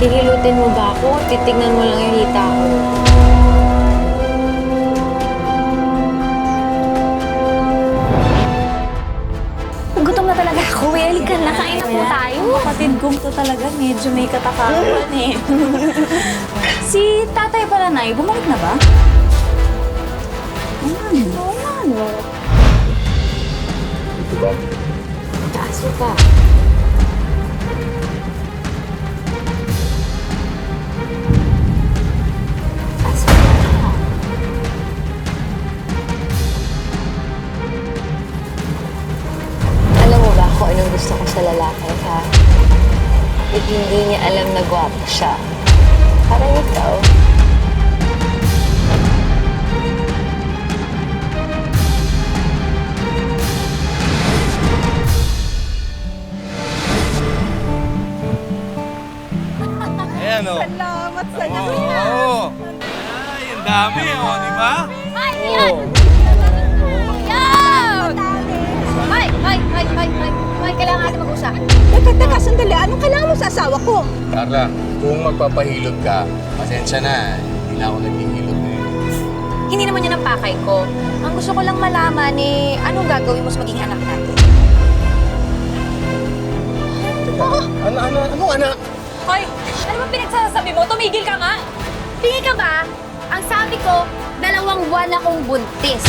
Hihilutin mo ba ako? Titignan mo lang yung hita ko. Gutom na talaga ako, Will. Ka na, kain na po tayo. Kapatid kong to talaga, medyo may katakawan eh. Si tatay pala, Nay, bumalik na ba? Oo nga, no. Ito ba? Aso ka. Aso ka. Alam mo ba kung anong gusto ko sa lalaki, ha? At hindi niya alam na gwapo siya. Parang ikaw. Ayan o. Salamat sa Oo. Ay, ang dami o, di ba? Ay, yan! Yan! Ay, kailangan natin mag-usap. Teka, sandali. Anong kailangan mo sa asawa ko? Carla, kung magpapahilot ka, pasensya na. Hindi na ako naghihilot ngayon. Hindi naman yan ang pakay ko. Ang gusto ko lang malaman eh, anong gagawin mo sa maging anak natin? Anong anak? Hoy, ano ba pinagsasabi mo? Tumigil ka nga! Tingin ka ba? Ang sabi ko, 2 buwan akong buntis.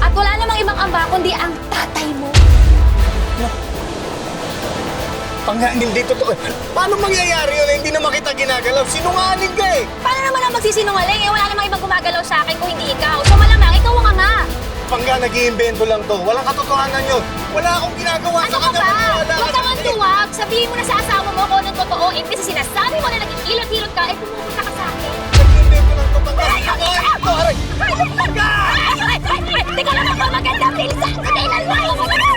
At wala namang ibang ama kundi ang tatay mo. Pangga, hindi totoo. Paano mangyayari yun na hindi naman kita ginagalaw? Sinungaling ka eh! Paano naman ang magsisinungaling? Eh, wala namang ibang gumagalaw sa akin kung hindi ikaw. So malamang, ikaw ang ama. Pangga, nag-iimbento lang to. Walang katotohanan yun. Wala akong ginagawa Ano sa ka kanya. ba? Maniwala Huwag ka kang sa tuwag. Sabihin mo na sa asawa mo kung anong totoo. Kasi sinasabi mo na nag-iilot-hilot ka, eh pumupunta ka sa akin. Nag-iimbento lang to, Pangga. Ito, aray! Teka lang ako, maganda, bilisan! Kailan mo ako maganda?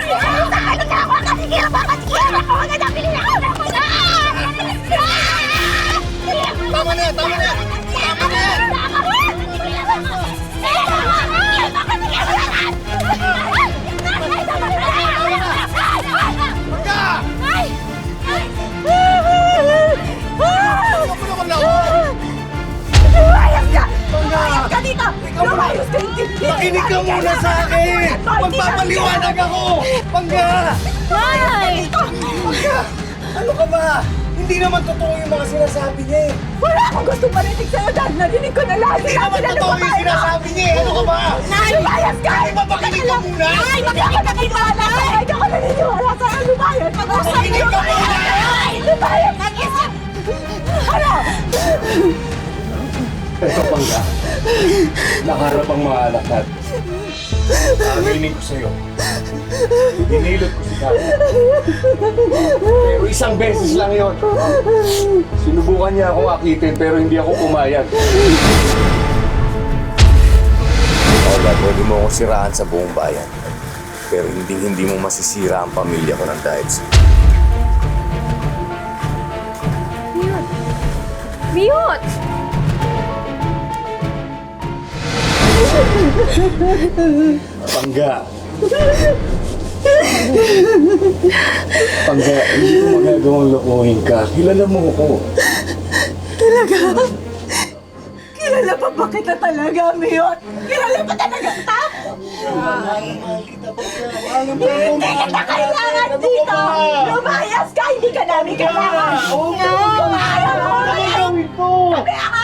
Halika ako, kasigiro ba? Kasigiro ako, maganda, bilisan! Tama na yan, tama na yan! Tama na yan! Pangga! Ano mo naman ako? Lumayas ka! Pangga! Lumayas ka dito! Lumayas ka! Makinig ka muna sa akin! Magpapaliwanag ako! Pangga! Ay! Pangga! Ano ka ba? Hindi naman totoo yung mga sinasabi niya eh. Wala akong gusto marinig sa'yo dahil narinig ko na lahat. Hindi naman totoo yung sinasabi niya eh. Ano ka ba? Lumayas ka! Di ba makinig ka muna? Ay! Hindi ako naniniwala! Ay! Hindi ako naniniwala sa'yo! Lumayas! Mag-usap Makinig ka muna! Ay! Lumayas! Mag-isip! Ano? Ito, Pangga. Nakaharap ang mga anak natin. Aminin ko sa'yo. Hinilot ko si Carla. Pero isang beses lang yon. Sinubukan niya akong akitin pero hindi ako pumayag. Paula, pwede mo akong siraan sa buong bayan. Pero hindi mo masisira ang pamilya ko ng dahil sa'yo. Mute! Pangga. Pangga, hindi ko magagawang lokohin ka. Kilala mo ako. Talaga? Kilala pa ba kita talaga, Miyot? Kilala pa talaga kita? Hindi kita kailangan dito! Lumayas ka! Hindi ka namin kailangan! Oo nga! Lumayas! Ano gawin ko? Kami ang